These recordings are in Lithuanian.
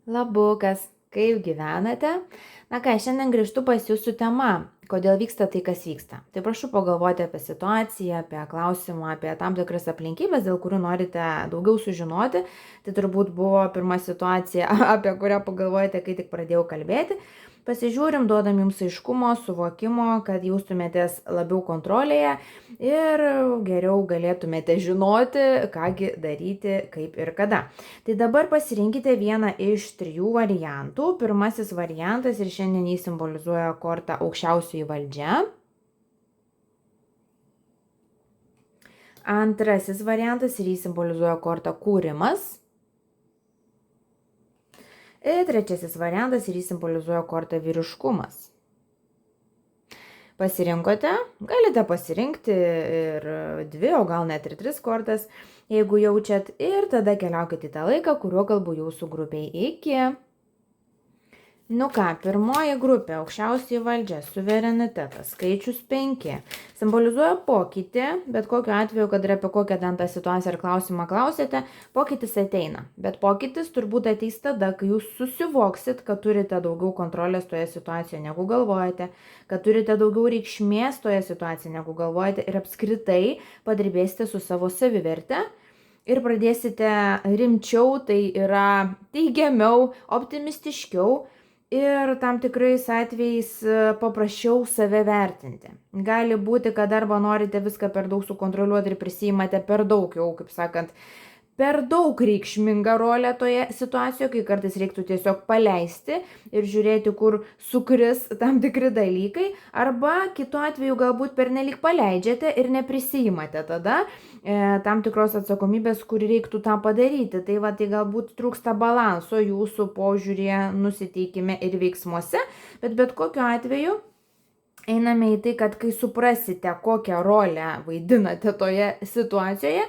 Labukas, kaip gyvenate? Na ką, šiandien grįžtu pas jūsų tema, kodėl vyksta tai, kas vyksta. Tai prašau pagalvoti apie situaciją, apie klausimą, apie tam tikras aplinkybės, dėl kurių norite daugiau sužinoti. Tai turbūt buvo pirma situacija, apie kurią pagalvojate, kai tik pradėjau kalbėti. Pasižiūrim, duodam jums aiškumo, suvokimo, kad jaustumėtės labiau kontrolėje ir geriau galėtumėte žinoti, kągi daryti, kaip ir kada. Tai dabar pasirinkite vieną iš 3 variantų. Pirmasis variantas ir šiandien jį simbolizuoja korta aukščiausioji valdžia. Antrasis variantas ir jį simbolizuoja korta kūrimas. Ir trečiasis variantas ir jį simbolizuoja korta vyriškumas. Pasirinkote, galite pasirinkti ir 2, o gal net ir 3 kortas, jeigu jaučiat, ir tada keliaukite į tą laiką, kuriuo kalbu jūsų grupiai. Iki. Nu ką, pirmoji grupė, aukščiausioji valdžia, suverenitetas, skaičius 5, simbolizuoja pokytį, bet kokiu atveju, kad ir apie kokią ten tą situaciją ar klausimą klausėte, pokytis ateina. Bet pokytis turbūt ateis tada, kai jūs susivoksit, kad turite daugiau kontrolės toje situacijoje, negu galvojate, kad turite daugiau reikšmės toje situacijoje, negu galvojate ir apskritai padirbėsite su savo saviverte. Ir pradėsite rimčiau, tai yra teigiamiau, optimistiškiau ir tam tikrais atvejais paprasčiau save vertinti. Gali būti, kad arba norite viską per daug sukontroliuoti ir prisiimate per daug jau, kaip sakant, per daug reikšmingą rolę toje situacijoje, kai kartais reiktų tiesiog paleisti ir žiūrėti, kur sukris tam tikri dalykai, arba kitu atveju galbūt pernelyg paleidžiate ir neprisijimate tada tam tikros atsakomybės, kur reiktų tą padaryti. Tai galbūt trūksta balanso jūsų požiūrėje, nusiteikime ir veiksmuose, bet kokiu atveju einame į tai, kad kai suprasite, kokią rolę vaidinate toje situacijoje,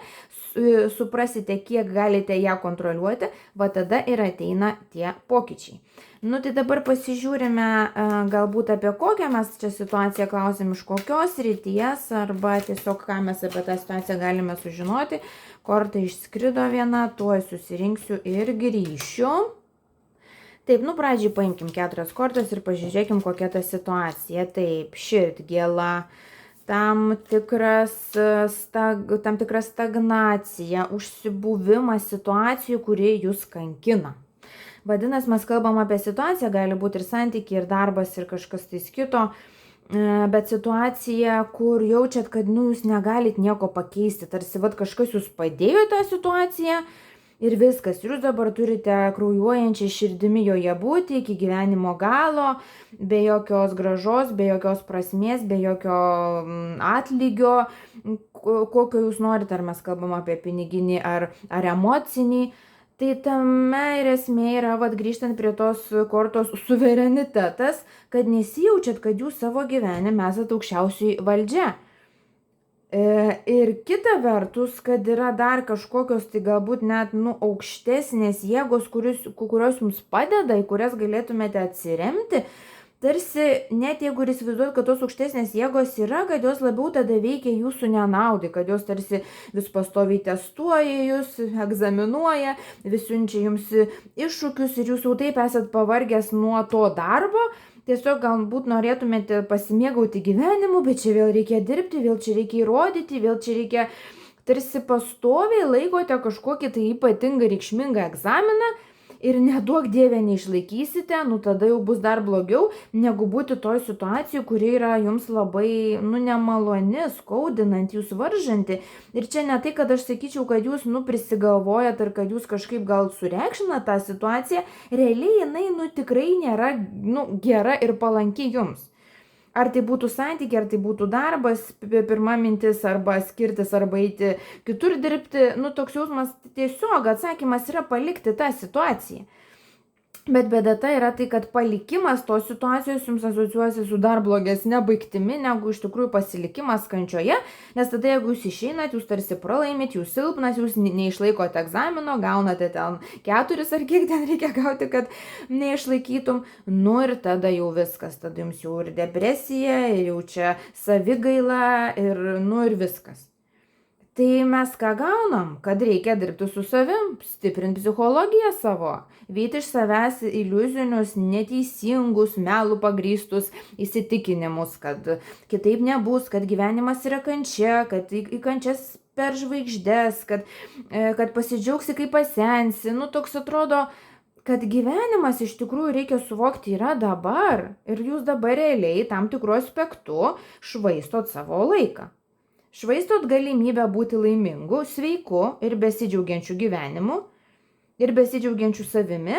suprasite, kiek galite ją kontroliuoti, tada ir ateina tie pokyčiai. Tai dabar pasižiūrime galbūt apie kokią mes čia situaciją klausim, iš kokios ryties, arba tiesiog ką mes apie tą situaciją galime sužinoti. Korta išskrido viena, tuoj susirinksiu ir grįšiu. Taip, pradžiai paimkim 4 kortas ir pažiūrėkim, kokia ta situacija. Taip, širdgėla, tam tikra stagnacija, užsibuvimas situacijų, kurie jūs kankina. Vadinasi, mes kalbam apie situaciją, gali būti ir santykiai, ir darbas, ir kažkas tais kito, bet situacija, kur jaučiat, kad jūs negalit nieko pakeisti, tarsi kažkas jūs padėjo tą situaciją, ir viskas, jūs dabar turite kraujuojančią širdimi joje būti iki gyvenimo galo, be jokios grąžos, be jokios prasmės, be jokio atlygio, kokio jūs norite, ar mes kalbam apie piniginį ar emocinį. Tai tame ir esmė yra, grįžtant prie tos kortos suverenitetas, kad nesijaučiat, kad jūs savo gyvenime esate aukščiausioji valdžia. Ir kita vertus, kad yra dar kažkokios tai galbūt net aukštesnės jėgos, kurios jums padeda, į kurias galėtumėte atsiremti, tarsi net jeigu ir įsivaizduojat, kad tos aukštesnės jėgos yra, kad jos labiau tada veikia jūsų nenaudai, kad jos tarsi vis pastoviai testuoja jūs, egzaminuoja, vis siunčia jums iššūkius ir jūs jau taip esat pavargęs nuo to darbo. Tiesiog galbūt norėtumėte pasimėgauti gyvenimu, bet čia vėl reikia dirbti, vėl čia reikia įrodyti, vėl čia reikia tarsi pastoviai laikote kažkokį tai ypatingą reikšmingą egzaminą ir neduok dieve neišlaikysite, tada jau bus dar blogiau, negu būti toj situacijai, kuri yra jums labai nemaloni, skaudinant, jūs varžanti. Ir čia ne tai, kad aš sakyčiau, kad jūs prisigalvojat ar kad jūs kažkaip gal sureikšminat tą situaciją, realiai jinai tikrai nėra gera ir palanki jums. Ar tai būtų santykiai, ar tai būtų darbas, pirma mintis, arba skirtis, arba eiti kitur dirbti, toks jausmas, tiesiog atsakymas yra palikti tą situaciją. Bet bėda ta yra tai, kad palikimas tos situacijos jums asociuojasi su dar blogesne baigtimi, negu iš tikrųjų pasilikimas kančioje, nes tada jeigu jūs išeinat, jūs tarsi pralaimit, jūs silpnas, jūs neišlaikote egzamino, gaunate ten 4 ar kiek ten reikia gauti, kad neišlaikytum, ir tada jau viskas, tada jums jau ir depresija, ir jau čia savigaila, ir viskas. Tai mes ką gaunam? Kad reikia dirbti su savim, stiprinti psichologiją savo, vyti iš savęs iliuzinius, neteisingus, melų pagrįstus įsitikinimus, kad kitaip nebus, kad gyvenimas yra kančia, kad į kančias per žvaigždes, kad pasidžiaugsi, kai pasensi. Nu, toks atrodo, kad gyvenimas iš tikrųjų reikia suvokti yra dabar. Ir jūs dabar realiai tam tikru aspektu švaistot savo laiką. Švaistot galimybę būti laimingu, sveiku ir besidžiaugiančiu gyvenimu ir besidžiaugiančiu savimi,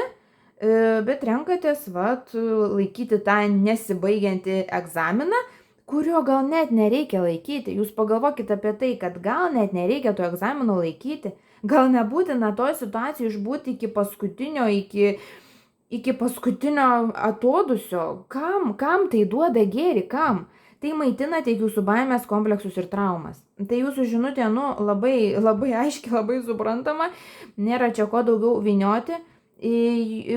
bet renkatės laikyti tą nesibaigiantį egzaminą, kurio gal net nereikia laikyti. Jūs pagalvokite apie tai, kad gal net nereikia to egzamino laikyti. Gal nebūtina toj situacijai išbūti iki paskutinio atodusio. Kam tai duoda gėrį, kam? Tai maitina tik jūsų baimės, kompleksus ir traumas. Tai jūsų žinutė, labai, labai aiški, labai suprantama, nėra čia ko daugiau vynioti.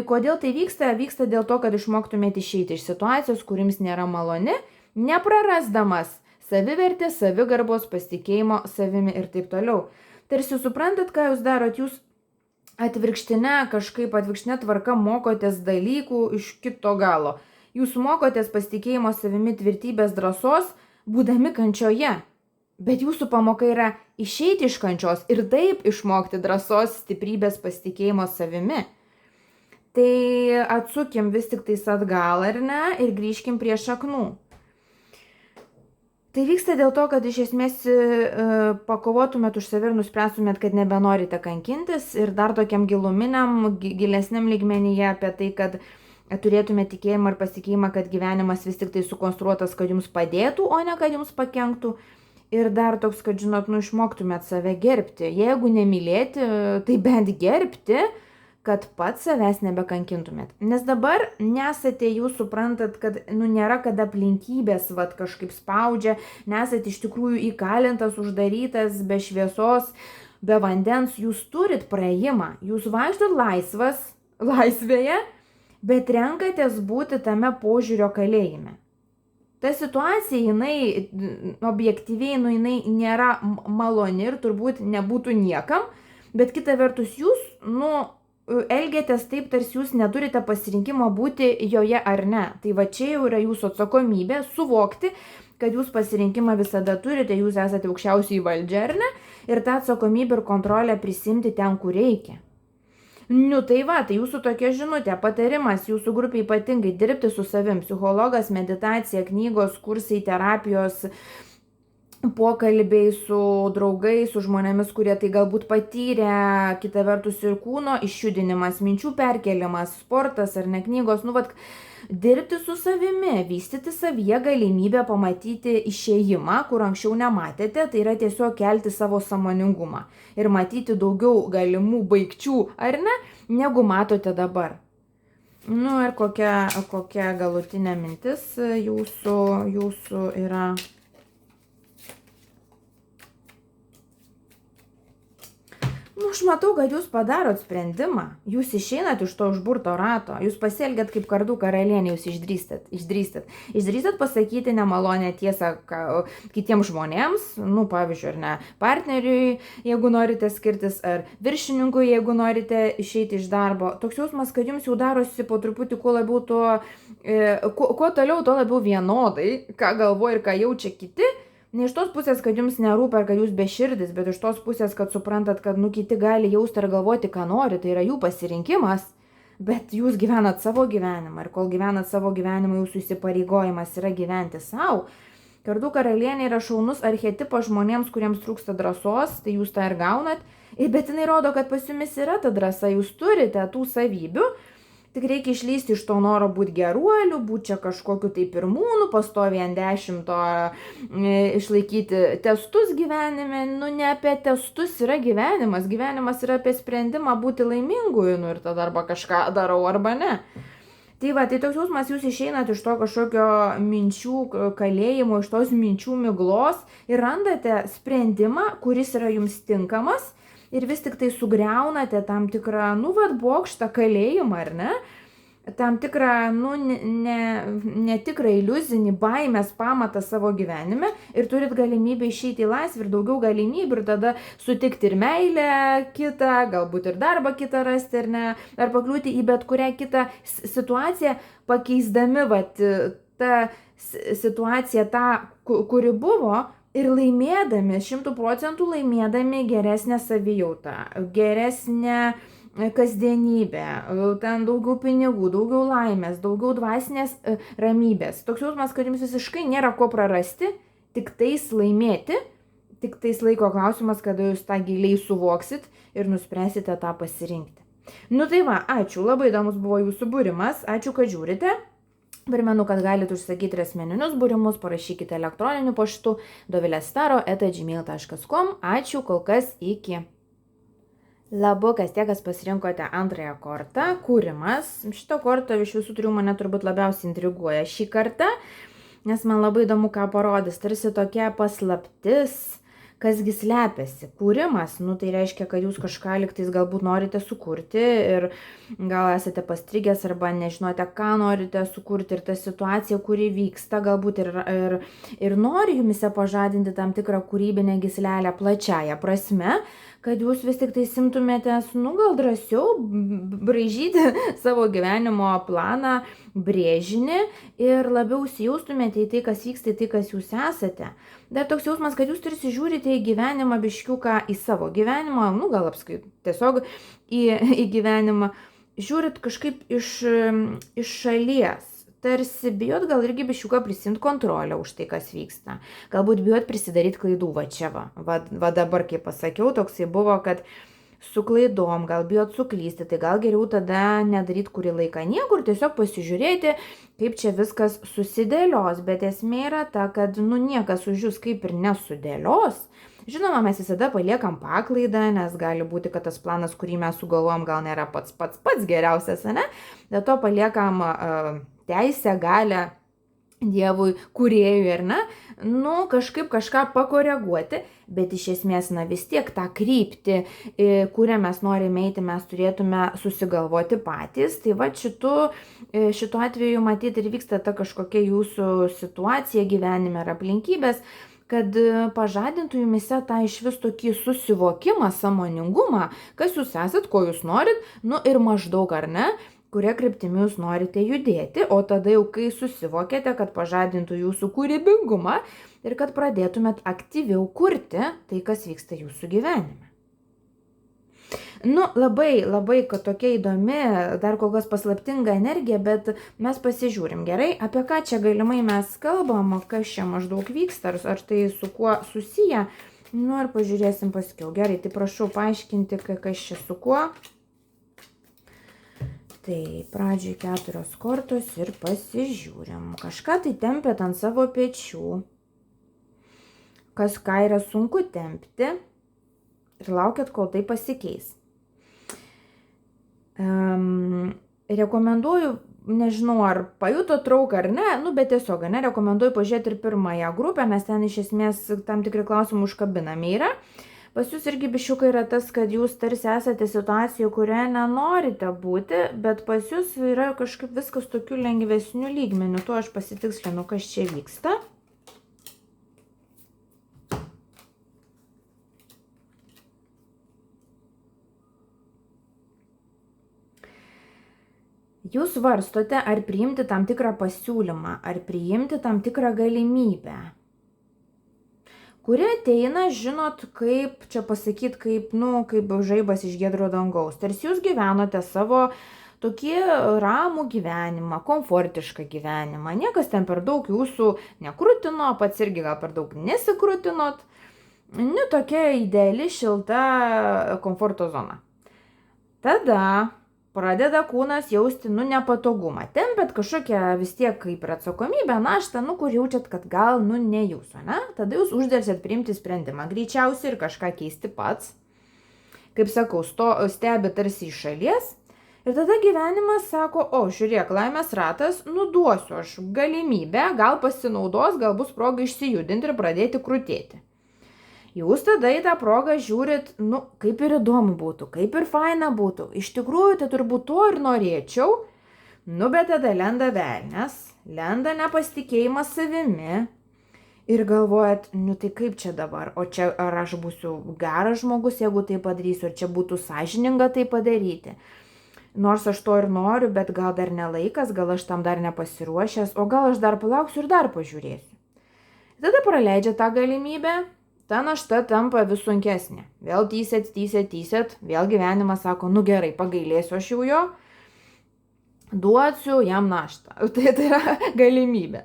Kodėl tai vyksta? Vyksta dėl to, kad išmoktumėte išeiti iš situacijos, kurims nėra maloni, neprarasdamas savivertės, savigarbos, pasitikėjimo savimi ir taip toliau. Tarsi suprantat, ką jūs darot, jūs atvirkštinė tvarka mokotės dalykų iš kito galo. Jūs mokotės pasitikėjimo savimi, tvirtybės, drąsos, būdami kančioje. Bet jūsų pamoka yra išeiti iš kančios ir taip išmokti drąsos, stiprybės, pasitikėjimo savimi. Tai atsukim vis tik tais atgal, ar ne, ir grįžkim prie šaknų. Tai vyksta dėl to, kad iš esmės pakovotumėt už save ir nuspręstumėt, kad nebenorite kankintis, ir dar tokiam gilesniam lygmenyje apie tai, kad turėtume tikėjimą ir pasitikėjimą, kad gyvenimas vis tik tai sukonstruotas, kad jums padėtų, o ne kad jums pakenktų. Ir dar toks, kad išmoktumėt save gerbti. Jeigu nemylėti, tai bent gerbti, kad pats savęs nebekankintumėt. Nes dabar nesate, jūs suprantat, kad nėra, kad aplinkybės kažkaip spaudžia, nesate iš tikrųjų įkalintas, uždarytas, be šviesos, be vandens. Jūs turit praėjimą, jūs vaikštot laisvėje, bet renkatės būti tame požiūrio kalėjime. Ta situacija, jinai objektyviai, jinai nėra maloni ir turbūt nebūtų niekam, bet kita vertus jūs, elgiatės taip, tarsi jūs neturite pasirinkimo būti joje ar ne. Tai va čia jau yra jūsų atsakomybė suvokti, kad jūs pasirinkimą visada turite, jūs esate aukščiausiai valdžia ar ne, ir tą atsakomybę ir kontrolę prisimti ten, kur reikia. Tai jūsų tokia žinutė, patarimas jūsų grupiai ypatingai dirbti su savim, psichologas, meditacija, knygos, kursai, terapijos, pokalbiai su draugais, su žmonėmis, kurie tai galbūt patyrė, kita vertus ir kūno išjudinimas, minčių perkelimas, sportas ar ne knygos, dirbti su savimi, vystyti savyje galimybę pamatyti išėjimą, kur anksčiau nematėte, tai yra tiesiog kelti savo sąmoningumą ir matyti daugiau galimų baigčių, ar ne, negu matote dabar. Ir kokia galutinė mintis jūsų yra. Aš matau, kad jūs padarot sprendimą, jūs išeinat iš to užburto rato, jūs pasielgiat kaip kardų karalienė, jūs išdrįstat pasakyti nemalonę tiesą kitiems žmonėms, pavyzdžiui, ar ne, partneriui, jeigu norite skirtis, ar viršininkui, jeigu norite išeiti iš darbo. Toks jausmas, kad jums jau darosi po truputį kuo toliau, tuo labiau vienodai, ką galvoja ir ką jaučia kiti. Ne iš tos pusės, kad jums nerūpi, ar kad jūs beširdis, bet iš tos pusės, kad suprantat, kad kiti gali jausti ar galvoti, ką nori, tai yra jų pasirinkimas, bet jūs gyvenat savo gyvenimą ir kol gyvenat savo gyvenimą, jūsų įsipareigojimas yra gyventi savo. Kardų karalienė yra šaunus archetipas žmonėms, kuriems trūksta drąsos, tai jūs tą ir gaunat, bet jinai rodo, kad pas jumis yra ta drąsa, jūs turite tų savybių. Tik reikia išlysti iš to noro būti geruoliu, būti čia kažkokiu tai pirmūnu, pastoviai ant 10 išlaikyti testus gyvenime. Ne apie testus yra gyvenimas. Gyvenimas yra apie sprendimą būti laimingu ir tada arba kažką darau arba ne. Tai toks jausmas, jūs išeinat iš to kažkokio minčių kalėjimo, iš tos minčių miglos ir randate sprendimą, kuris yra jums tinkamas. Ir vis tik tai sugriaunate tam tikrą, bokštą kalėjimą, ar ne? tam tikrą, netikrą iliuzinį baimės pamatą savo gyvenime ir turit galimybę išeiti į laisvę ir daugiau galimybių ir tada sutikti ir meilę kitą, galbūt ir darbą kitą rasti ar ne, ar pakliūti į bet kurią kitą situaciją, pakeisdami tą situaciją, tą, kuri buvo, ir laimėdami, 100% laimėdami geresnę savijautą, geresnę kasdienybę, ten daugiau pinigų, daugiau laimės, daugiau dvasinės ramybės. Toks jausmas, kad jums visiškai nėra ko prarasti, tik tais laimėti, tik tais laiko klausimas, kada jūs tą giliai suvoksit ir nuspręsite tą pasirinkti. Tai va, ačiū, labai įdomus buvo jūsų būrimas, ačiū, kad žiūrite. Primenu, kad galite užsakyti ir asmeninius būrimus, parašykite elektroniniu paštu dovilestaro@gmail.com. Ačiū, kol kas iki. Labukas, tie, kas pasirinkote antrąją kortą, kūrimas. Šito korto iš visų trijų mane turbūt labiausiai intriguoja šį kartą, nes man labai įdomu, ką parodys. Tarsi tokia paslaptis, kasgi slepiasi. Kūrimas, tai reiškia, kad jūs kažką liktais galbūt norite sukurti ir gal esate pastrigęs arba nežinote, ką norite sukurti ir ta situacija, kuri vyksta, galbūt ir nori jumise pažadinti tam tikrą kūrybinę gyslelę plačiaja prasme, kad jūs vis tik tai simtumėtės, gal drąsiau braižyti savo gyvenimo planą, brėžinį ir labiau įsijaustumėte į tai, kas vyksta, į tai, kas jūs esate. Dar toks jausmas, kad jūs tarsi žiūrite į gyvenimą biškiuką, į savo gyvenimą, gal apskritai tiesiog į gyvenimą, žiūrit kažkaip iš šalies. Tarsi bijot gal irgi biškiuką prisimti kontrolę už tai, kas vyksta. Galbūt bijot prisidaryti klaidų, va dabar, kaip pasakiau, toksai buvo, kad su klaidom, gal bijot suklysti, tai gal geriau tada nedaryti kurį laiką niekur, tiesiog pasižiūrėti, kaip čia viskas susidėlios, bet esmė yra ta, kad niekas už jūs kaip ir nesudėlios. Žinoma, mes visada paliekam paklaidą, nes gali būti, kad tas planas, kurį mes sugalvojam, gal nėra pats geriausias, ne? Dėl to paliekam teisę, galę Dievui, kūrėjui, ar ne? Kažkaip kažką pakoreguoti, bet iš esmės, vis tiek tą kryptį, kurią mes norime eiti, mes turėtume susigalvoti patys. Tai va šitu atveju matyti ir vyksta ta kažkokia jūsų situacija gyvenime ar aplinkybės, kad pažadintų jumise tą iš vis tokį susivokimą, sąmoningumą, kas jūs esat, ko jūs norit, ir maždaug, ar ne, kuria kryptimi jūs norite judėti, o tada jau kai susivokėte, kad pažadintų jūsų kūrybingumą ir kad pradėtumėt aktyviau kurti tai, kas vyksta jūsų gyvenime. Labai, kad tokia įdomi, dar kol kas paslaptinga energija, bet mes pasižiūrim gerai, apie ką čia galimai mes kalbam, kas čia maždaug vyksta, ar tai su kuo susiję, ir pažiūrėsim paskiau. Gerai, tai prašau paaiškinti, kas čia su kuo. Tai pradžioj 4 kortos ir pasižiūrim. Kažką tai tempėt ant savo pečių, ką yra sunku tempti ir laukiat, kol tai pasikeis. Rekomenduoju, nežinau, ar pajuto trauką ar ne, bet tiesiog, rekomenduoju pažiūrėti ir pirmąją grupę, nes ten iš esmės tam tikri klausimų užkabinami yra. Pas jūs irgi biščiukai yra tas, kad jūs tarsi esate situacijoje, kurioje nenorite būti, bet pas jūs yra kažkaip viskas tokiu lengvesniu lygmeniu. Tuo aš pasitikslinu, kas čia vyksta. Jūs svarstote, ar priimti tam tikrą pasiūlymą, ar priimti tam tikrą galimybę, kuri ateina, žinot, kaip čia pasakyti, kaip žaibas iš giedro dangaus. Tarsi jūs gyvenote savo tokį ramų gyvenimą, komfortišką gyvenimą. Niekas ten per daug jūsų nekrutino, pats irgi gal per daug nesikrutinot. Tokia ideali, šilta komforto zona. Tada pradeda kūnas jausti, nepatogumą. Tempėt kažkokią vis tiek kaip ir atsakomybę, naštą, kur jaučiat, kad gal, ne jūsų, ne? Tada jūs uždėlsit priimti sprendimą, greičiausiai ir kažką keisti pats. Kaip sakau, stebi tarsi iš šalies. Ir tada gyvenimas sako, žiūrėk, laimės ratas, duosiu aš galimybę, gal pasinaudos, gal bus proga išsijudinti ir pradėti krutėti. Jūs tada į tą progą žiūrit, kaip ir įdomu būtų, kaip ir faina būtų. Iš tikrųjų, tai turbūt to ir norėčiau, Nu, bet tada lenda velnias, lenda nepasitikėjimas savimi ir galvojat, nu tai kaip čia dabar, o čia ar aš būsiu geras žmogus, jeigu tai padarysiu, ar čia būtų sąžininga tai padaryti. Nors aš to ir noriu, bet gal dar nelaikas, gal aš tam dar nepasiruošęs, o gal aš dar palauksiu ir dar pažiūrėsiu. Tada praleidžia tą galimybę, ta našta tampa vis sunkesnė. Vėl tysėt, vėl gyvenimas sako, nu gerai, pagailėsiu aš jau jo, duosiu jam naštą. Tai yra galimybė.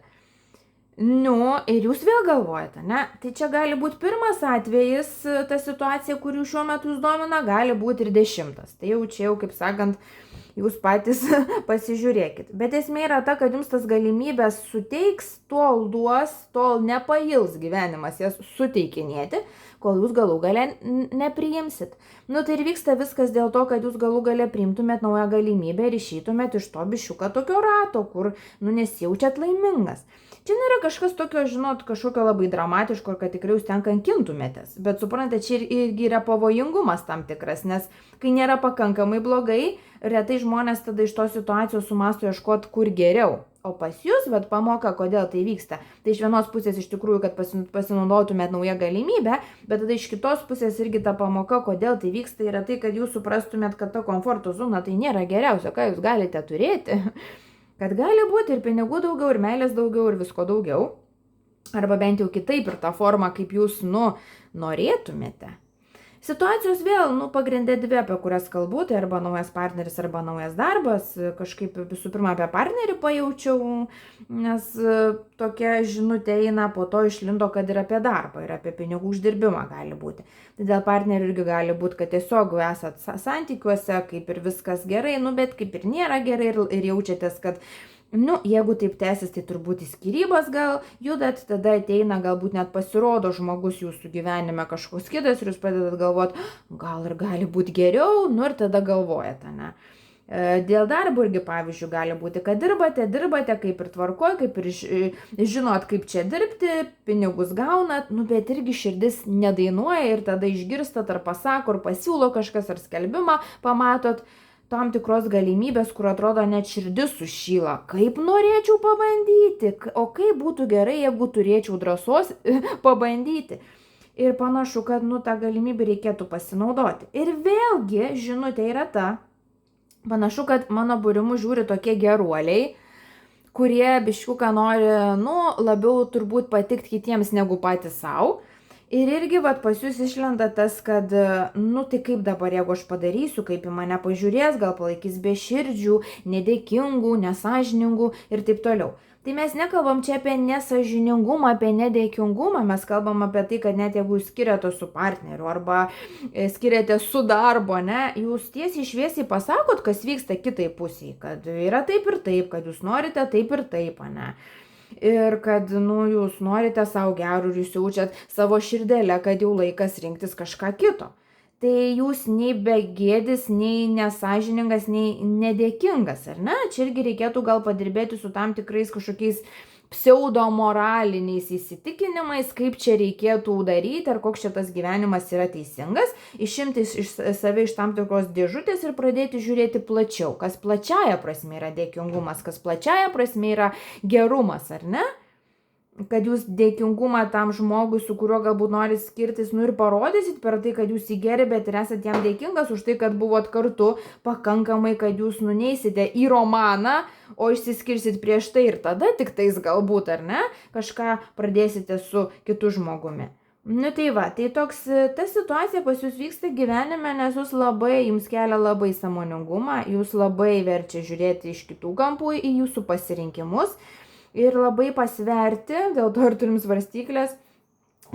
Nu, ir jūs vėl galvojate, ne? Tai čia gali būti pirmas atvejis, ta situacija, kurių šiuo metu jūs domina, gali būti ir 10. Tai jau čia jau, kaip sakant, jūs patys pasižiūrėkit. Bet esmė yra ta, kad jums tas galimybės suteiks, tol duos, tol nepails gyvenimas jas suteikinėti, kol jūs galų gale nepriimsit. Nu, tai ir vyksta viskas dėl to, kad jūs galų gale priimtumėt naują galimybę ir išeitumėt iš to biščiuką tokio rato, kur, nu, nesijaučiat laimingas. Čia nėra kažkas tokio, žinot, kažkokio labai dramatiško, kad tikrai jūs ten kankintumėtės. Bet suprantate, čia irgi yra pavojingumas tam tikras, nes kai nėra pakankamai blogai, retai žmonės tada iš tos situacijos sumąsto ieškoti kur geriau. O pas jūs, bet pamoka, kodėl tai vyksta. Tai iš vienos pusės iš tikrųjų, kad pasinaudotumėt naują galimybę, bet tada iš kitos pusės irgi ta pamoka, kodėl tai vyksta, yra tai, kad jūs suprastumėt, kad ta komforto zona tai nėra geriausia, ką jūs galite turėti. Kad gali būti ir pinigų daugiau, ir meilės daugiau, ir visko daugiau. Arba bent jau kitaip ir tą formą, kaip jūs, norėtumėte. Situacijos vėl, pagrindė dvi, apie kurias kalbu, tai arba naujas partneris, arba naujas darbas. Kažkaip visų pirma apie partnerį pajaučiau, nes tokia žinutė eina, po to išlindo, kad ir apie darbą, ir apie pinigų uždirbimą gali būti. Tai dėl partnerių irgi gali būti, kad tiesiog esat santykiuose, kaip ir viskas gerai, bet kaip ir nėra gerai ir jaučiatės, kad jeigu taip tęsis, tai turbūt į skyrybas gal judat, tada ateina, galbūt net pasirodo žmogus jūsų gyvenime kažkoks kitas ir jūs pradedat galvoti, gal ir gali būti geriau, ir tada galvojate, ne. Dėl darbo irgi, pavyzdžiui, gali būti, kad dirbate, kaip ir tvarkoj, kaip ir žinot, kaip čia dirbti, pinigus gaunat, bet irgi širdis nedainuoja ir tada išgirstat ar pasako, ar pasiūlo kažkas, ar skelbimą pamatot, tam tikros galimybės, kur atrodo net širdis sušyla. Kaip norėčiau pabandyti, o kaip būtų gerai, jeigu turėčiau drąsos pabandyti. Ir panašu, kad tą galimybę reikėtų pasinaudoti. Ir vėlgi žinutė yra ta, panašu, kad mano būrimu žiūri tokie geruoliai, kurie biškiuką nori, labiau turbūt patikti kitiems negu patys savo. Ir irgi pas jūs išlenda tas, kad, tai kaip dabar, jeigu aš padarysiu, kaip į mane pažiūrės, gal palaikys beširdžių, nedėkingų, nesąžiningų ir taip toliau. Tai mes nekalbam čia apie nesąžiningumą, apie nedėkingumą, mes kalbam apie tai, kad net jeigu jūs skiriate su partneriu arba skiriate su darbo, jūs tiesiai šviesiai pasakot, kas vyksta kitai pusiai, kad yra taip ir taip, kad jūs norite taip ir taip, Ir kad, jūs norite savo gerų ir jūs jaučiat savo širdelę, kad jau laikas rinktis kažką kito. Tai jūs nei begėdis, nei nesąžiningas, nei nedėkingas, ar ne? Čia irgi reikėtų gal padirbėti su tam tikrais kažkokiais pseudo-moraliniais įsitikinimais, kaip čia reikėtų daryti, ar koks čia tas gyvenimas yra teisingas, išimti save iš tam tikros dėžutės ir pradėti žiūrėti plačiau, kas plačiaja prasme yra dėkingumas, kas plačiaja prasme yra gerumas, ar ne? Kad jūs dėkingumą tam žmogui, su kuriuo galbūt nori skirtis, ir parodysit per tai, kad jūs jį gerbėt ir esat jam dėkingas už tai, kad buvot kartu pakankamai, kad jūs neisite į romaną, o išsiskirsit prieš tai ir tada tik tais galbūt, ar ne, kažką pradėsite su kitu žmogumi. Tai toks, ta situacija pas jūs vyksta gyvenime, nes jums kelia labai sąmoningumą, jūs labai verčia žiūrėti iš kitų kampų į jūsų pasirinkimus. Ir labai pasverti, dėl to ir turim svarstyklės,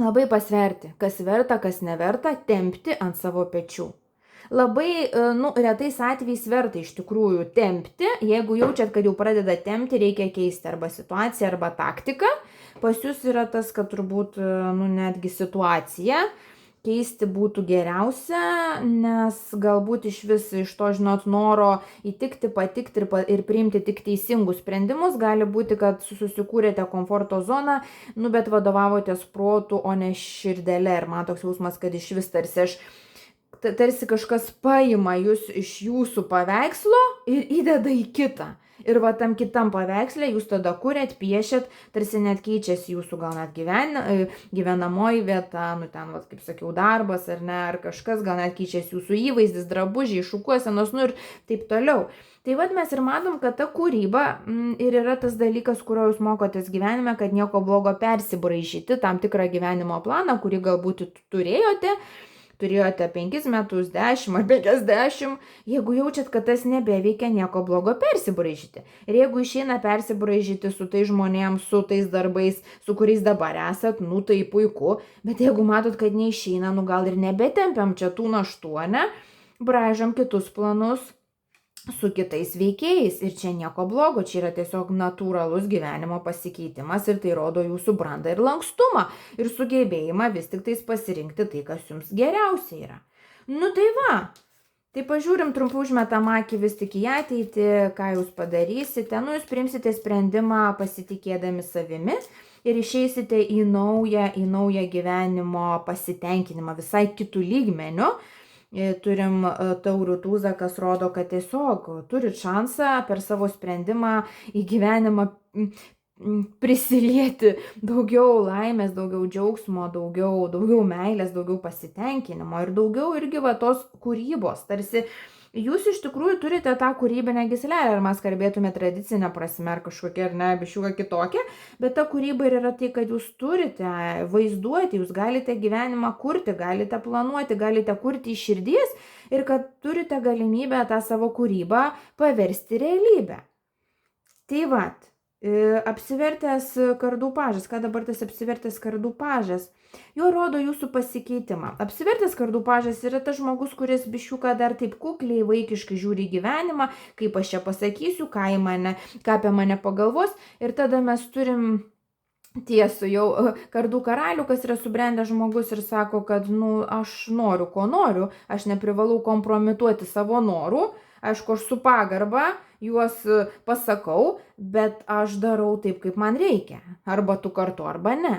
labai pasverti, kas verta, kas neverta, tempti ant savo pečių. Labai, retais atvejais verta iš tikrųjų tempti, jeigu jaučiat, kad jau pradeda tempti, reikia keisti arba situaciją, arba taktiką. Pas jūs yra tas, kad turbūt, netgi situacija keisti būtų geriausia, nes galbūt iš to, noro įtikti, patikti ir priimti tik teisingus sprendimus, gali būti, kad susikūrėte komforto zoną, bet vadovavotės protu, o ne širdelė. Ir man toks jausmas, kad iš vis tarsi kažkas paima jūs iš jūsų paveikslo ir įdeda į kitą. Ir va tam kitam paveiksle jūs tada kuriat, piešėt, tarsi net keičiasi jūsų gal net gyvenamoji vieta, nu ten, va, kaip sakiau, darbas ar ne, ar kažkas, gal net keičiasi jūsų įvaizdis, drabužiai, šukuosenos, nu ir taip toliau. Tai vad mes ir matom, kad ta kūryba ir yra tas dalykas, kurio jūs mokotės gyvenime, kad nieko blogo persibraižyti tam tikrą gyvenimo planą, kurį galbūt turėjote 5 metus, 10 ar 50, jeigu jaučiat, kad tas nebeveikia, nieko blogo persibraižyti. Ir jeigu išeina persibraižyti su tais žmonėms, su tais darbais, su kuriais dabar esat, nu tai puiku, bet jeigu matot, kad neišeina, nu gal ir nebetempiam čia tų naštų, ne, braižom kitus planus su kitais veikėjais ir čia nieko blogo, čia yra tiesiog natūralus gyvenimo pasikeitimas ir tai rodo jūsų brandą ir lankstumą ir sugebėjimą vis tik tais pasirinkti tai, kas jums geriausia yra. Nu tai va, tai pažiūrim, trumpai užmetam akį vis tik į ateitį, ką jūs padarysite, nu jūs priimsite sprendimą pasitikėdami savimi ir išeisite į naują gyvenimo pasitenkinimą visai kitų lygmenių. Turim taurių tūzą, kas rodo, kad tiesiog turit šansą per savo sprendimą į gyvenimą prisilieti daugiau laimės, daugiau džiaugsmo, daugiau meilės, daugiau pasitenkinimo ir daugiau irgi va tos kūrybos. Tarsi jūs iš tikrųjų turite tą kūrybinę gyslelę, ar mes kalbėtume tradicinę prasme, ar kažkokia, ar ne, biškiuką kitokia, bet ta kūryba yra tai, kad jūs turite vaizduoti, jūs galite gyvenimą kurti, galite planuoti, galite kurti iš širdies ir kad turite galimybę tą savo kūrybą paversti realybę. Tai vat, apsivertęs kardų pažas, ką dabar tas apsivertęs kardų pažas? Jo rodo jūsų pasikeitimą. Apsivertęs kardų pažas yra tas žmogus, kuris biškiuką dar taip kukliai, vaikiškai žiūri į gyvenimą, kaip aš čia pasakysiu, ką apie mane pagalvos. Ir tada mes turim tiesų jau kardų karalių, kas yra subrendęs žmogus ir sako, kad nu, aš noriu, ko noriu, aš neprivalau kompromituoti savo norų. Aišku, aš su pagarba juos pasakau, bet aš darau taip, kaip man reikia. Arba tu kartu, arba ne.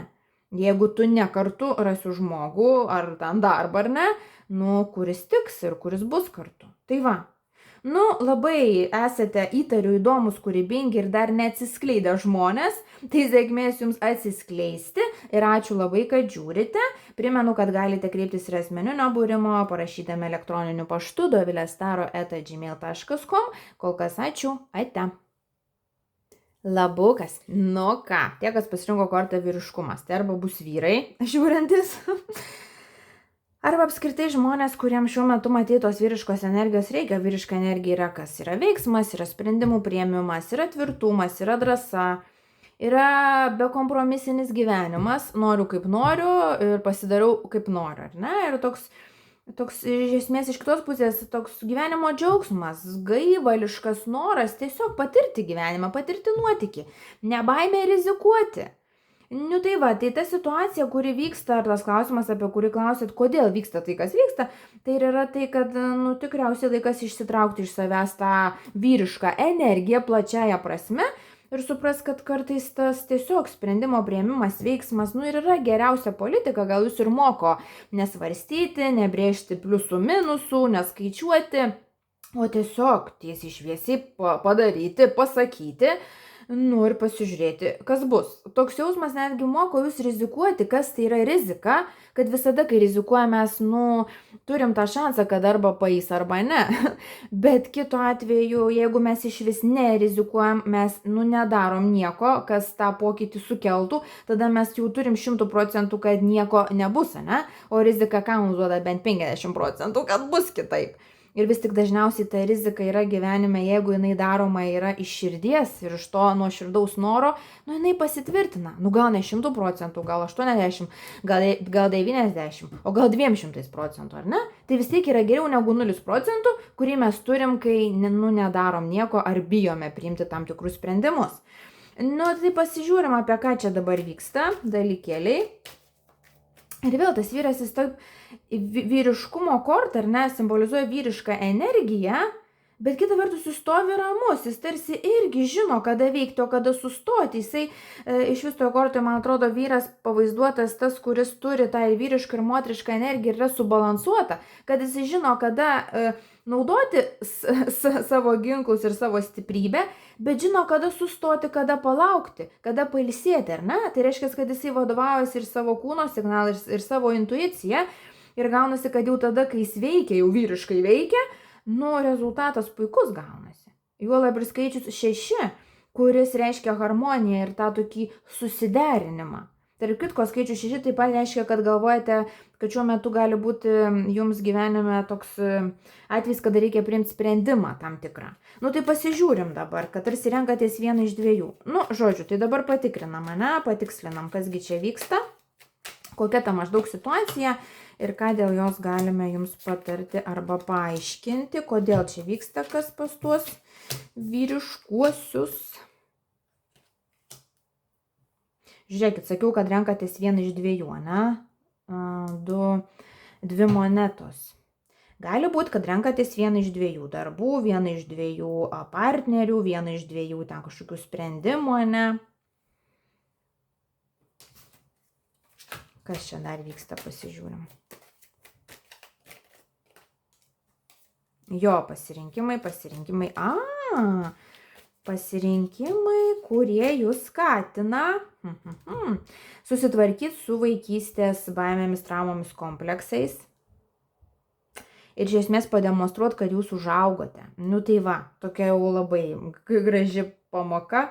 Jeigu tu ne kartu rasiu žmogų, ar ten darbą, ar ne, nu, kuris tiks ir kuris bus kartu. Tai va. Nu, labai esate įtariu įdomus, kūrybingi ir dar neatsiskleidę žmonės, tai sėkmės jums atsiskleisti ir ačiū labai, kad žiūrite. Primenu, kad galite kreiptis ir asmeninio būrimo, parašydami elektroniniu paštu dovilestaro@gmail.com. Kol kas ačiū, ate. Labukas. Nu ką, tie, kas pasirinko kortą vyriškumas, tai arba bus vyrai žiūrintis, arba apskritai žmonės, kuriems šiuo metu matytos vyriškos energijos reikia. Vyriška energija yra kas? Yra veiksmas, yra sprendimų priėmimas, yra tvirtumas, yra drąsa, yra bekompromisinis gyvenimas, noriu kaip noriu ir pasidarau kaip noriu, ar ne? Ir toks iš esmės iš kitos pusės toks gyvenimo džiaugsmas, gaivališkas noras tiesiog patirti gyvenimą, patirti nuotykį, nebaimė rizikuoti. Nu tai va, tai ta situacija, kuri vyksta, ar tas klausimas, apie kurį klausėt, kodėl vyksta tai, kas vyksta, tai yra tai, kad, nu, tikriausiai laikas išsitraukti iš savęs tą vyrišką energiją plačiaja prasme ir supras, kad kartais tas tiesiog sprendimo priėmimas, veiksmas, nu ir yra geriausia politika, gal jūs ir moko nesvarstyti, nebrėžti pliusų minusų, neskaičiuoti, o tiesiog tiesiai šviesiai padaryti, pasakyti, nu ir pasižiūrėti, kas bus. Toks jausmas netgi moko jūs rizikuoti, kas tai yra rizika, kad visada, kai rizikuojame, mes, nu, turim tą šansą, kad arba paeis, arba ne. Bet kitu atveju, jeigu mes iš vis nerizikuojam, mes, nu, nedarom nieko, kas tą pokytį sukeltų, tada mes jau turim 100%, kad nieko nebus, ne? O rizika ką mums duoda bent 50%, kad bus kitaip. Ir vis tik dažniausiai ta rizika yra gyvenime, jeigu jinai daroma yra iš širdies ir iš to nuoširdaus noro, nu jinai pasitvirtina. Nu gal ne 100%, gal 80%, gal 90%, o gal 200%, ar ne? Tai vis tiek yra geriau negu 0%, kurį mes turim, kai nu, nedarom nieko ar bijome priimti tam tikrus sprendimus. Nu tai pasižiūrim, apie ką čia dabar vyksta dalykėliai. Ir vėl tas vyras, jis taip vyriškumo kortą, ar ne, simbolizuoja vyrišką energiją, Bet kita vertus, jis stovi ramus, jis tarsi irgi žino, kada veikti, o kada sustoti. Jisai iš vis toje kortoje, man atrodo, vyras pavaizduotas tas, kuris turi tą ir vyrišką, ir moterišką energiją ir yra subalansuota, kad jisai žino, kada naudoti savo ginklus ir savo stiprybę, bet žino, kada sustoti, kada palaukti, kada pailsėti, ar ne? Tai reiškia, kad jisai vadovaujasi ir savo kūno signalą, ir savo intuiciją. Ir gaunasi, kad jau tada, kai jis veikia, jau vyriškai veikia, rezultatas puikus gaunasi. Juolab ir skaičius 6, kuris reiškia harmoniją ir tą tokį susiderinimą. Tarp kitko, skaičius 6 taip pat reiškia, kad galvojate, kad šiuo metu gali būti jums gyvenime toks atvejis, kada reikia priimti sprendimą tam tikrą. Tai pasižiūrim dabar, kad tarsi renkatės vieną iš dviejų. Žodžiu, tai dabar patikrinam, patikslinam, kasgi čia vyksta, kokia ta maždaug situacija ir ką dėl jos galime jums patarti arba paaiškinti, kodėl čia vyksta kas pas tuos vyriškuosius. Žiūrėkit, sakiau, kad renkatės vieną iš dviejų, dvi monetos. Gali būti, kad renkatės vieną iš dviejų darbų, vieną iš dviejų partnerių, vieną iš dviejų ten kažkokių sprendimų, Kas čia dar vyksta, pasižiūrim. Jo, pasirinkimai. Pasirinkimai, kurie jūs skatina susitvarkyti su vaikystės baimėmis, traumomis, kompleksais. Ir iš esmės pademonstruoti, kad jūs užaugote. Tai va, tokia jau labai graži pamoka.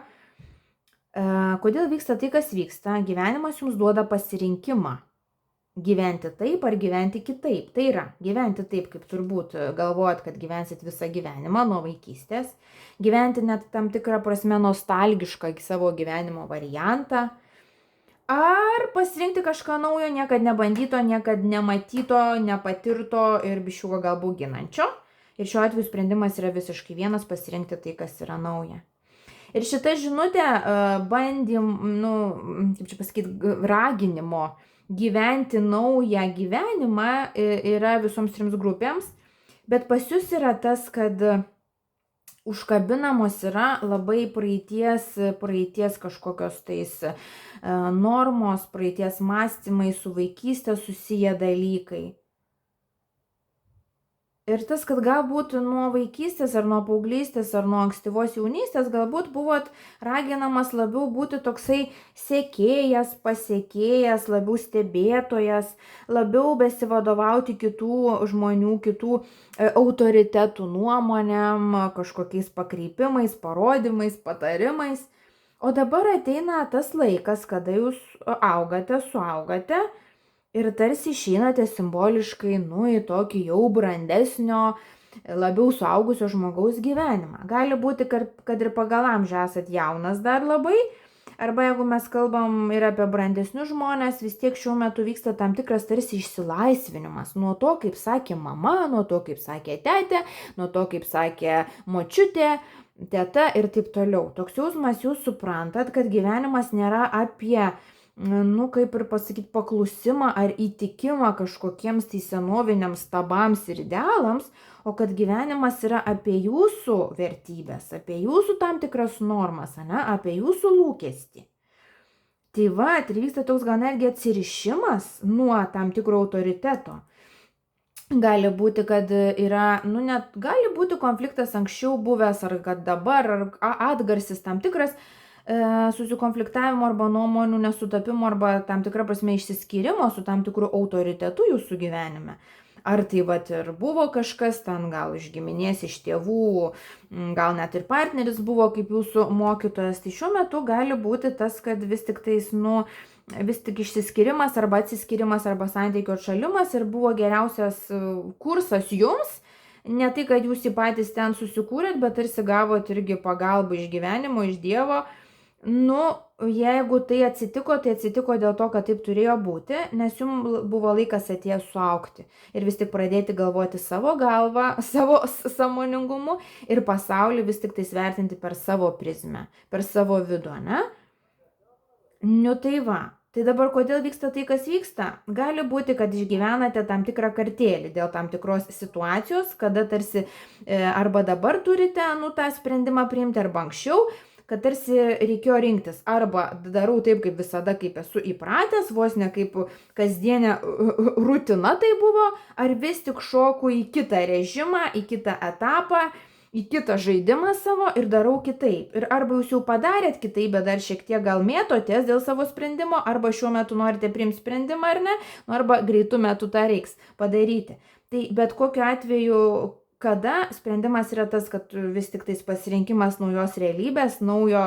Kodėl vyksta tai, kas vyksta? Gyvenimas jums duoda pasirinkimą. Gyventi taip ar gyventi kitaip. Tai yra, gyventi taip, kaip turbūt galvojat, kad gyvensit visą gyvenimą nuo vaikystės. Gyventi net tam tikrą prasme nostalgišką savo gyvenimo variantą. Ar pasirinkti kažką naujo, niekad nebandyto, niekad nematyto, nepatirto ir biščiuko gal bauginančio. Ir šiuo atveju sprendimas yra visiškai vienas, pasirinkti tai, kas yra nauja. Ir šita žinutė raginimo gyventi naują gyvenimą yra visoms 3 grupėms, bet pas jūs yra tas, kad užkabinamos yra labai praeities kažkokios tais normos, praeities mąstymai, su vaikystė susiję dalykai. Ir tas, kad galbūt nuo vaikystės ar nuo paauglystės ar nuo ankstyvos jaunystės galbūt buvot raginamas labiau būti toksai sekėjas, pasekėjas, labiau stebėtojas, labiau besivadovauti kitų žmonių, kitų autoritetų nuomonėm, kažkokiais pakreipimais, parodymais, patarimais. O dabar ateina tas laikas, kada jūs suaugate. Ir tarsi išeinate simboliškai, į tokį jau brandesnio, labiau suaugusio žmogaus gyvenimą. Gali būti, kad ir pagal amžių esat jaunas dar labai, arba jeigu mes kalbam ir apie brandesnius žmonės, vis tiek šiuo metu vyksta tam tikras tarsi išsilaisvinimas. Nuo to, kaip sakė mama, nuo to, kaip sakė tetė, nuo to, kaip sakė močiutė, teta ir taip toliau. Toks jausmas, jūs suprantat, kad gyvenimas nėra apie kaip ir pasakyti, paklusimą ar įtikimą kažkokiems tai senoviniams stabams ir idealams, o kad gyvenimas yra apie jūsų vertybės, apie jūsų tam tikras normas, apie jūsų lūkestį. Tai va, vyksta toks gal netgi atsirišimas nuo tam tikro autoriteto. Gali būti, kad yra, net gali būti konfliktas anksčiau buvęs, ar kad dabar, ar atgarsis tam tikras, susikonfliktavimo arba nuomonių nesutapimo arba tam tikra prasme išsiskyrimo su tam tikru autoritetu jūsų gyvenime. Ar tai vat ir buvo kažkas ten, gal iš giminės, iš tėvų, gal net ir partneris buvo kaip jūsų mokytojas. Tai šiuo metu gali būti tas, kad vis tik išsiskyrimas arba atsiskyrimas arba santykio atšalimas ir buvo geriausias kursas jums. Ne tai, kad jūs jį patys ten susikūrėt, bet tarsi gavot irgi pagalbą iš gyvenimo, iš Dievo. Jeigu tai atsitiko dėl to, kad taip turėjo būti, nes jums buvo laikas atėjęs suaugti ir vis tik pradėti galvoti savo galvą, savo sąmoningumu ir pasaulį vis tik tai svertinti per savo prizmę, per savo vidų, Tai va, Tai dabar kodėl vyksta tai, kas vyksta? Gali būti, kad išgyvenate tam tikrą kartėlį dėl tam tikros situacijos, kada tarsi arba dabar turite tą sprendimą priimti, arba anksčiau, kad tarsi reikėjo rinktis. Arba darau taip, kaip visada, kaip esu įpratęs, vos ne kaip kasdienė rutina tai buvo, ar vis tik šoku į kitą režimą, į kitą etapą, į kitą žaidimą savo ir darau kitaip. Ir arba jūs jau padarėt kitaip, bet dar šiek tiek gal mėtotės dėl savo sprendimo, arba šiuo metu norite priimti sprendimą ar ne, arba greitų metų tą reiks padaryti. Tai bet kokiu atveju, kada sprendimas yra tas, kad vis tik tais pasirinkimas naujos realybės, naujo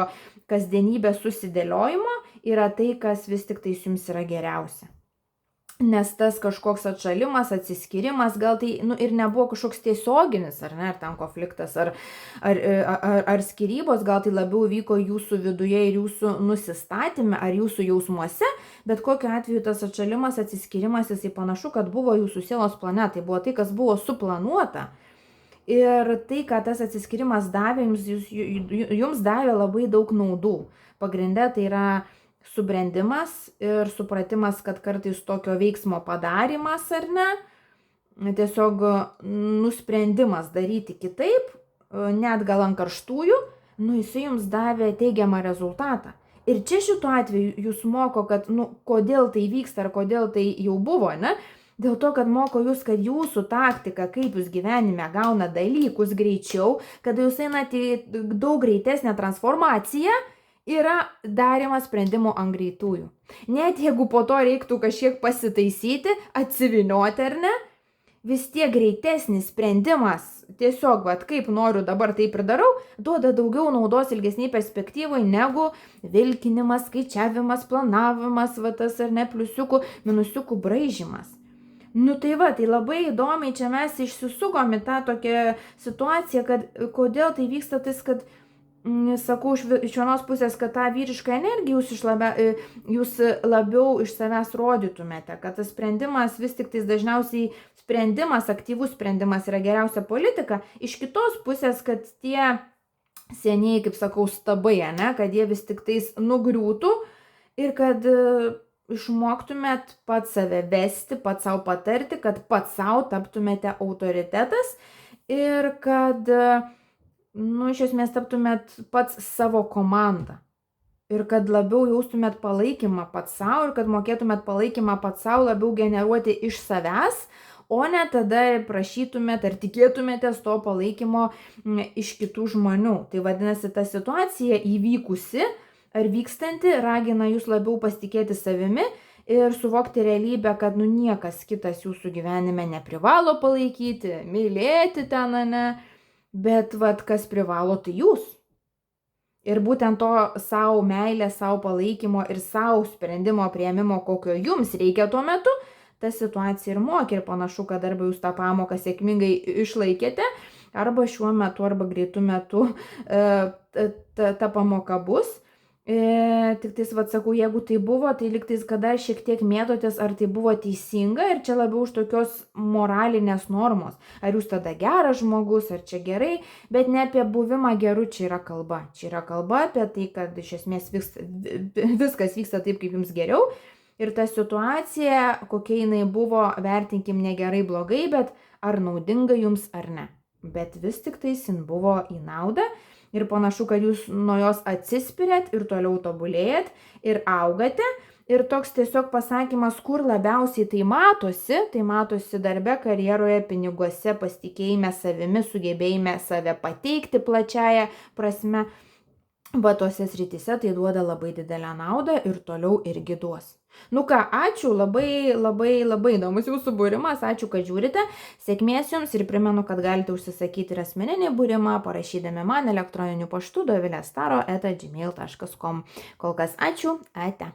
kasdienybės susidėliojimo yra tai, kas vis tik tais jums yra geriausia. Nes tas kažkoks atšalimas, atsiskyrimas, gal tai ir nebuvo kažkoks tiesioginis, ar ne, ar ten konfliktas, ar skyrybos, gal tai labiau vyko jūsų viduje ir jūsų nusistatyme, ar jūsų jausmuose, bet kokiu atveju tas atšalimas, atsiskyrimas, jisai panašu, kad buvo jūsų sielos plane, tai buvo tai, kas buvo suplanuota. Ir tai, ką tas atsiskyrimas davė, jums davė labai daug naudų. Pagrinde tai yra subrendimas ir supratimas, kad kartais tokio veiksmo padarimas ar ne, tiesiog nusprendimas daryti kitaip, net gal ant karštųjų, jisai jums davė teigiamą rezultatą. Ir čia šituo atveju jūs moko, kad kodėl tai vyksta ar kodėl tai jau buvo, ne? Dėl to, kad moko jūs, kad jūsų taktika, kaip jūs gyvenime gauna dalykus greičiau, kada jūs einate į daug greitesnę transformaciją, yra darimas sprendimų ant greitųjų. Net jeigu po to reiktų kažkiek pasitaisyti, atsivinioti ar ne, vis tiek greitesnis sprendimas, tiesiog, kaip noriu dabar taip ir darau, duoda daugiau naudos ilgesniai perspektyvai negu vilkinimas, skaičiavimas, planavimas, tas ar ne, pliusiukų, minusiukų braižymas. Tai labai įdomiai čia mes išsisukom į tą tokią situaciją, kad kodėl tai vyksta tas, kad sakau iš vienos pusės, kad tą vyrišką energiją jūs labiau iš savęs rodytumėte, kad tas sprendimas vis tik tais dažniausiai sprendimas, aktyvus sprendimas yra geriausia politika, iš kitos pusės, kad tie seniai, kaip sakau, stabai, ne, kad jie vis tik tais nugriūtų ir kad išmoktumėt pats save vesti, pats savo patarti, kad pats savo taptumėte autoritetas ir kad iš esmės taptumėt pats savo komandą. Ir kad labiau jaustumėt palaikymą pats savo ir kad mokėtumėt palaikymą pats savo labiau generuoti iš savęs, o ne tada prašytumėt ar tikėtumėtės to palaikymo iš kitų žmonių. Tai vadinasi, ta situacija įvykusi ar vykstanti ragina jūs labiau pasitikėti savimi ir suvokti realybę, kad niekas kitas jūsų gyvenime neprivalo palaikyti, mylėti ten, ne. Bet kas privalo, tai jūs. Ir būtent to savo meilės, savo palaikymo ir savo sprendimo priėmimo, kokio jums reikia tuo metu, ta situacija ir mokė. Ir panašu, kad arba jūs tą pamoką sėkmingai išlaikėte, arba šiuo metu, arba greitų metu ta pamoka bus. Tik tais, sakau, jeigu tai buvo, tai liktais, kada šiek tiek mėtotės, ar tai buvo teisinga ir čia labiau už tokios moralinės normos. Ar jūs tada geras žmogus, ar čia gerai, bet ne apie buvimą geru čia yra kalba. Čia yra kalba apie tai, kad iš esmės viskas vyksta taip, kaip jums geriau. Ir ta situacija, kokia jinai buvo, vertinkim negerai, blogai, bet ar naudinga jums ar ne. Bet vis tik tais jin buvo į naudą. Ir panašu, kad jūs nuo jos atsispiriat ir toliau tobulėjat ir augate. Ir toks tiesiog pasakymas, kur labiausiai tai matosi darbe, karjeroje, piniguose, pasitikėjime savimi, sugebėjime save pateikti plačiaja prasme. Tose srityse tai duoda labai didelę naudą ir toliau irgi duos. Ačiū, labai įdomus jūsų būrimas, ačiū, kad žiūrite, sėkmės jums ir primenu, kad galite užsisakyti ir asmeninį būrimą, parašydami man elektroniniu paštu dovilestaro@gmail.com. Kol kas ačiū, ate.